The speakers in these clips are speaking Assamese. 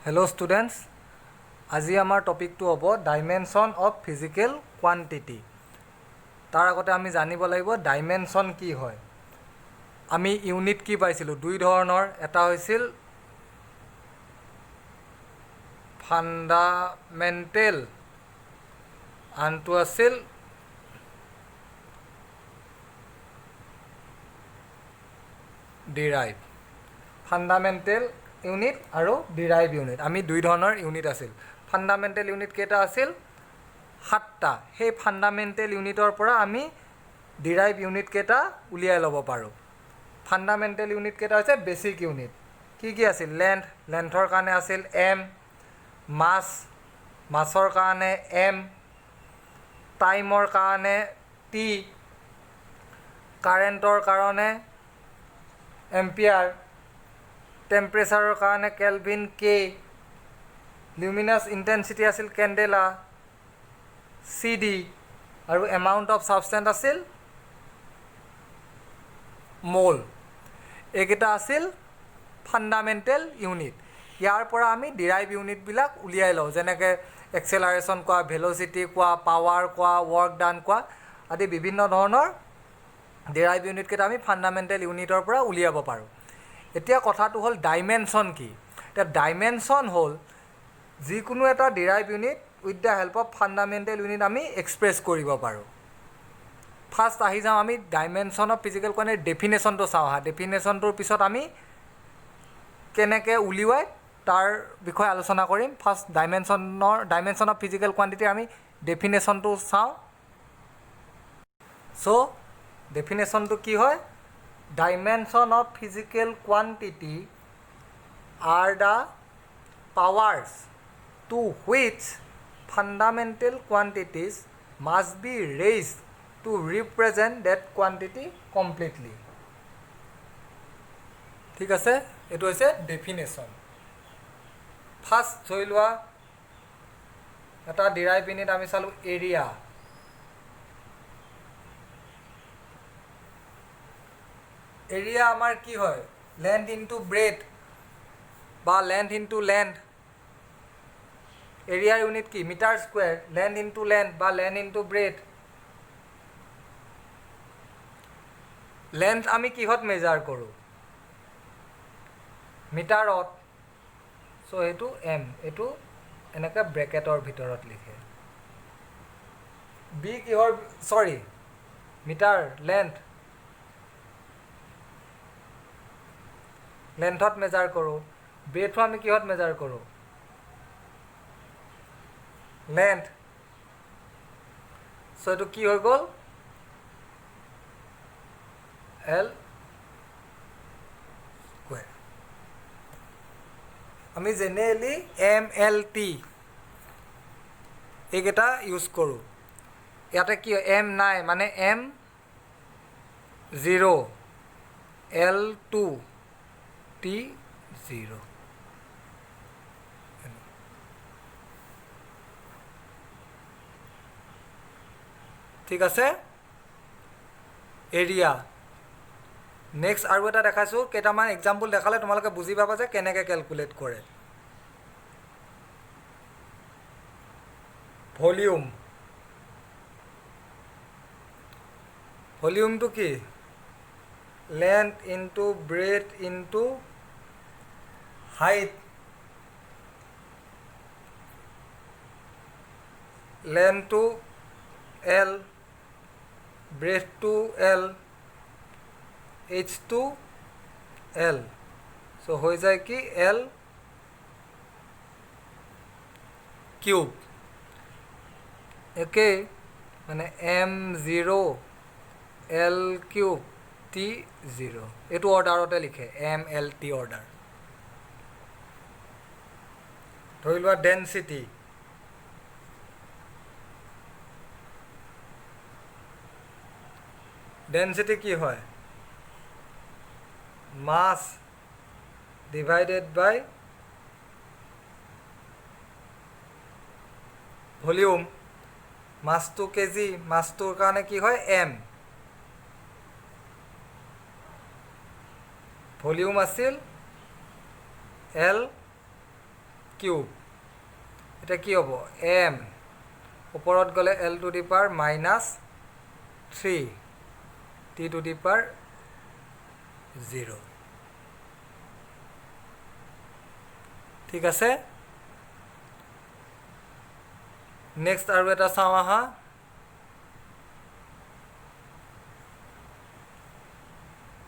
Hello students, আজি আমাৰ টপিকটো হ'ব ডাইমেনশ্যন অফ ফিজিকেল কোৱান্টিটি। তাৰ আগতে আমি জানিব লাগিব ডাইমেনশ্যন কি হয়। আমি ইউনিট কি পাইছিলোঁ দুই ধৰণৰ, এটা হৈছিল ফাণ্ডামেণ্টেল, আনটো আছিল ডিৰাইভ। ফাণ্ডামেণ্টেল ইউনিট আৰু ডিৰাইভ ইউনিট, আমি দুই ধৰণৰ ইউনিট আছিল। ফাণ্ডামেণ্টেল ইউনিট কেইটা আছিল 7টা। সেই ফাণ্ডামেণ্টেল ইউনিটৰ পৰা আমি ডিৰাইভ ইউনিট কেইটা উলিয়াই ল'ব পাৰোঁ। ফাণ্ডামেণ্টেল ইউনিট কেইটা হৈছে বেচিক ইউনিট। কি কি আছিল? লেন্থৰ কাৰণে আছিল এম, মাছৰ কাৰণে এম, টাইমৰ কাৰণে টি, কাৰেণ্টৰ কাৰণে এম্পিয়াৰ, টেম্পাৰেচাৰৰ কাৰণে কেলভিন কে, লিউমিনাছ ইণ্টেনচিটি আছিল কেণ্ডেলা CD, আৰু এমাউণ্ট অফ ছাবষ্টেঞ্চ আছিল মল। এইকেইটা আছিল ফাণ্ডামেণ্টেল ইউনিট। ইয়াৰ পৰা আমি ডিৰাইভ ইউনিটবিলাক উলিয়াই লওঁ, যেনেকৈ এক্সেলাৰেশ্যন কোৱা, ভেল'চিটি কোৱা, পাৱাৰ কোৱা, ৱৰ্ক ডান কোৱা আদি বিভিন্ন ধৰণৰ ডিৰাইভ ইউনিটকেইটা আমি ফাণ্ডামেণ্টেল ইউনিটৰ পৰা উলিয়াব পাৰোঁ। এতিয়া কথাটো হ'ল ডাইমেনশ্যন কি? এতিয়া ডাইমেনশ্যন হ'ল যিকোনো এটা derive unit with the help of fundamental unit আমি এক্সপ্ৰেছ কৰিব পাৰোঁ। ফাৰ্ষ্ট আহি যাওঁ আমি ডাইমেনশ্যন অফ ফিজিকেল কোৱান্টিটিৰ ডেফিনেশ্যনটো চাওঁ আহা। ডেফিনেশ্যনটোৰ পিছত আমি কেনেকৈ উলিয়াই তাৰ বিষয়ে আলোচনা কৰিম। ফাৰ্ষ্ট ডাইমেনশ্যন অফ ফিজিকেল কোৱান্টিটিৰ আমি ডেফিনেশ্যনটো চাওঁ। চ' ডেফিনেশ্যনটো কি হয়? Dimension of physical quantity are the powers to which fundamental quantities must be raised to represent that quantity completely. ঠিক আছে, এইটো হৈছে ডেফিনেশ্যন। ফাৰ্ষ্ট ধৰি লোৱা এটা ডিৰাইভ ইউনিট আমি চালোঁ এৰিয়া। এৰিয়া আমাৰ কি হয়? লেন্থ ইনটু ব্ৰেথ বা লেন্থ ইনটু লেন্থ। এৰিয়াৰ ইউনিট কি? Metre square. Length into length বা লেন্থ ইনটু ব্ৰেথ। লেন্থ আমি কিহত মেজাৰ কৰোঁ? মিটাৰত। চ' এইটো এম, এইটো এনেকৈ ব্ৰেকেটৰ ভিতৰত লিখে। বি কিহৰ? মিটাৰ লেন্থ, লেন্থত মেজাৰ কৰোঁ। ব্ৰেথো আমি কিহত মেজাৰ কৰোঁ? লেন্থ। চ' এইটো কি হৈ গ'ল? L square. আমি জেনেৰেলি MLT এইকেইটা ইউজ কৰোঁ। ইয়াতে কি হয়? এম নাই, মানে M0, L2, T0। ঠিক আছে, এৰিয়া। নেক্সট আৰু এটা দেখাইছোঁ, কেইটামান এক্সাম্পল দেখালে তোমালোকে বুজি পাবা যে কেনেকৈ কেলকুলেট কৰে। ভলিউম। ভলিউমটো কি? Length into breadth into height. লেন্থটো L, ব্ৰেথটো L, H2 L। চ' হৈ যায় কি? L cube. একেই, মানে M0, L কিউব, T0। এইটো অৰ্ডাৰতে লিখে, MLT অৰ্ডাৰ। ধৰি লোৱা ডেনচিটি। ডেনচিটি কি হয়? মাছ ডিভাইডেড বাই ভলিউম। মাছটো কেজি, মাছটোৰ কাৰণে কি হয়? M। ভলিউম আছিল L কিউব এটা কি হ'ব m ওপৰত গ'লে l to the power -3 t to the power 0 ঠিক আছে নেক্সট আৰু এটা চাওঁ আহা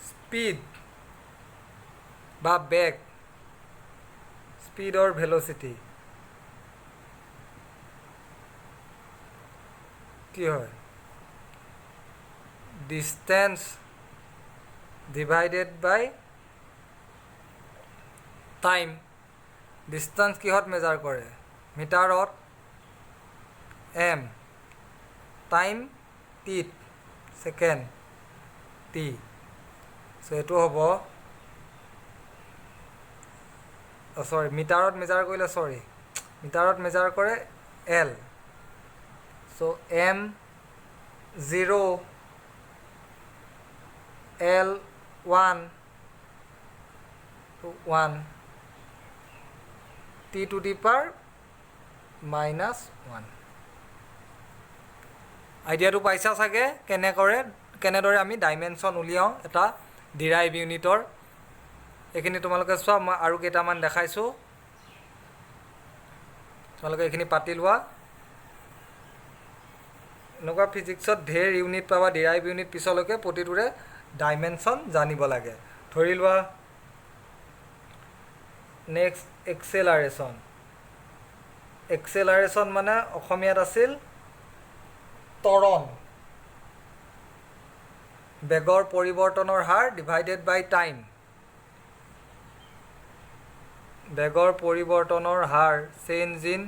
স্পীড বা বেগ স্পীড অৰ ভেলোসিটি কি হয় distance divided by time distance কিহত মেজাৰ কৰে মিটাৰত m টাইম টিত সেকেন্ড টি সো এটো হ'ব সৰি মিটাৰত মেজাৰ কৰিলে সৰি মিটাৰত মেজাৰ কৰে l so m 0 l 1 to 1 t to the power -1 আইডিয়াটো পাইছা সাগে কেনেদৰে আমি ডাইমেনশন উলিয়াও এটা ডিৰাইভ ইউনিটৰ এখিনি তোমালোকে চোৱা মই আৰু কেইটামান দেখাইছো তোমালোকে এখিনি পাতি লোৱা এনেকুৱা ফিজিক্সত ঢেৰ ইউনিট পাবা ডিৰাইভ ইউনিট পিছলৈকে প্ৰতিটোৰে ডাইমেনশন জানিব লাগে ধৰি লোৱা নেক্সট এক্সেলাৰেশন মানে অসমীয়াত আছিল ত্বৰণ বেগৰ পৰিৱৰ্তনৰ হাৰ ডিভাইডেড বাই টাইম বেগৰ পৰিৱৰ্তনৰ হাৰ change in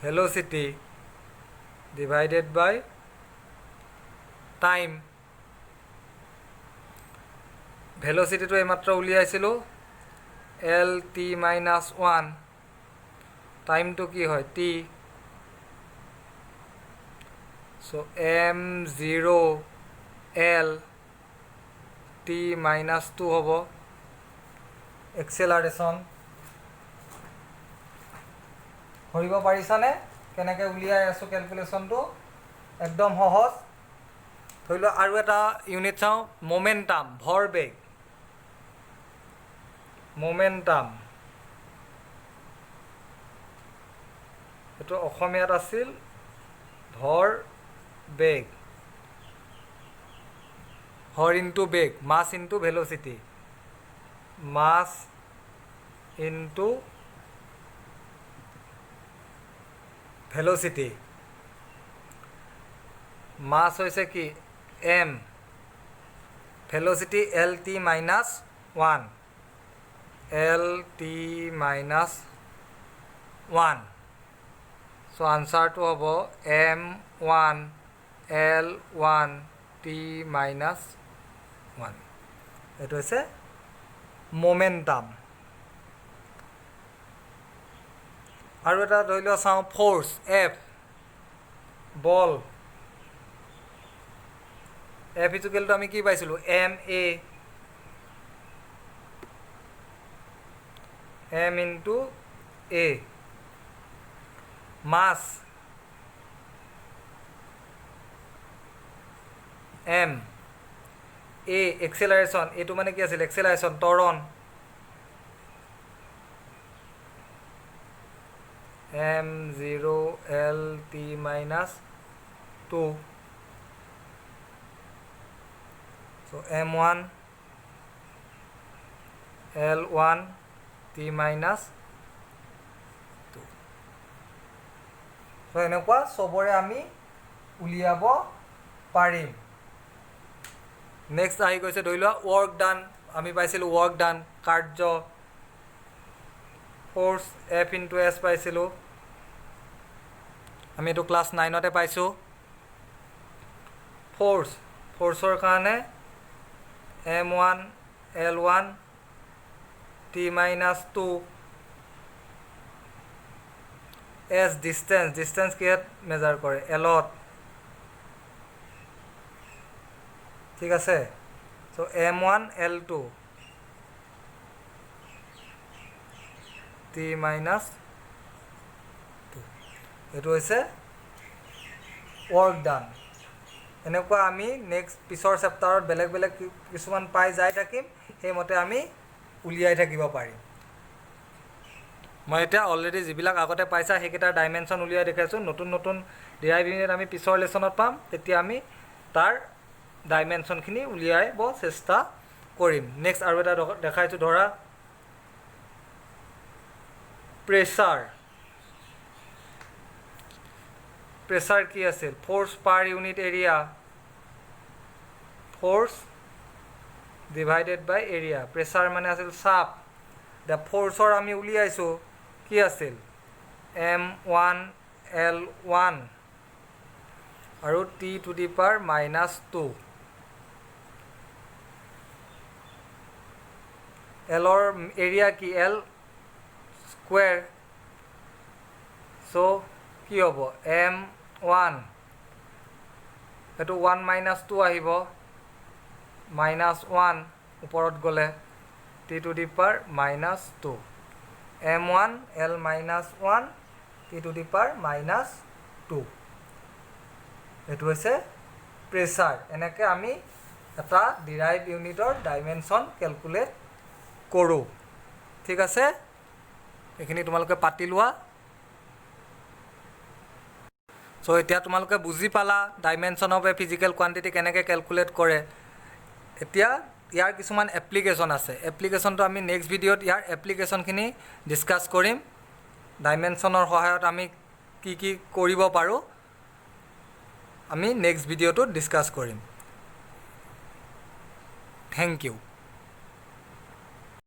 velocity divided by time ভেলোসিটিটো এইমাত্ৰ উলিয়াইছিলোঁ l t -1 টাইমটো কি হয় t so m0 l t -2 হ'ব এক্সেলাৰেশন ধৰিব পাৰিছানে কেনেকৈ উলিয়াই আছো ক্যালকুলেশনটো একদম সহজ ধৰি লোৱা আৰু এটা ইউনিট চাওঁ মোমেন্টাম ভৰবেগ মোমেন্টাম এটো অসমীয়াত আছিল ভৰবেগ হৰ ইনটু বেগ mass into velocity mass into velocity mass হৈছে কি m velocity l t -1 l t -1 so answer to hobo m1 l1 t -1 eto hoise momentum aru eta doilo sao force f ball f equal to ami ki paisilu m into a mass m a acceleration etu mane ki asil acceleration toron m0 l t -2 so m1 l1 t -2 so এনেকুৱা সবৰে আমি উলিয়াব পাৰিম নেক্সট আহি গৈছে ধৰি লোৱা ওয়াৰ্ক ডান আমি পাইছিলো ওয়াৰ্ক ডান কাৰ্য ফোর্স f into s পাইছিলো আমি এটো ক্লাস 9 তে পাইছো ফোৰ্সৰ কাৰণে m1 l1 t -2 s distance কিহত মেজাৰ কৰে l ঠিক আছে so m1 l2 t minus 2 এইটো হৈছে ৱৰ্ক ডান এনেকুৱা আমি নেক্সট পিছৰ চেপ্টাৰত বেলেগ বেলেগ কিছুমান পাই যাই থাকিম সেইমতে আমি উলিয়াই থাকিব পাৰিম মই এতিয়া অলৰেডি যিবিলাক আগতে পাইছা সেইকেইটাৰ ডাইমেনশ্যন উলিয়াই দেখাইছোঁ নতুন নতুন ডিৰাইভ ইউনিট আমি পিছৰ লেচনত পাম তেতিয়া আমি তাৰ ডাইমেনশ্যনখিনি উলিয়াব চেষ্টা কৰিম নেক্সট আৰু এটা দেখাইছোঁ ধৰা প্ৰেছাৰ কি আছিল ফ'ৰ্চ পাৰ ইউনিট এৰিয়া ফ'ৰ্চ ডিভাইডেড বাই এৰিয়া প্ৰেছাৰ মানে আছিল চাপ এতিয়া ফ'ৰ্চৰ আমি উলিয়াইছোঁ কি আছিল m1 l1 আৰু t টু দি পাৱাৰ -2 এলৰ এৰিয়া কি l স্কুৱেৰ চ' কি হ'ব m1 এইটো 1 - 2 আহিব -1 ওপৰত গ'লে t to the power -2 m1 l -1 t to the power -2 এইটো হৈছে প্ৰেছাৰ এনেকৈ আমি এটা ডিৰাইভ ইউনিটৰ ডাইমেনশ্যন কেলকুলেট কৰোঁ ঠিক আছে এইখিনি তোমালোকে পাতি লোৱা চ' এতিয়া তোমালোকে বুজি পালা dimension of A physical quantity কেনেকৈ কেলকুলেট কৰে এতিয়া ইয়াৰ কিছুমান এপ্লিকেশ্যন আছে এপ্লিকেশ্যনটো আমি নেক্সট ভিডিঅ'ত ইয়াৰ এপ্লিকেশ্যনখিনি ডিছকাছ কৰিম ডাইমেনশ্যনৰ সহায়ত আমি কি কি কৰিব পাৰোঁ আমি নেক্সট ভিডিঅ'টোত ডিছকাছ কৰিম থেংক ইউ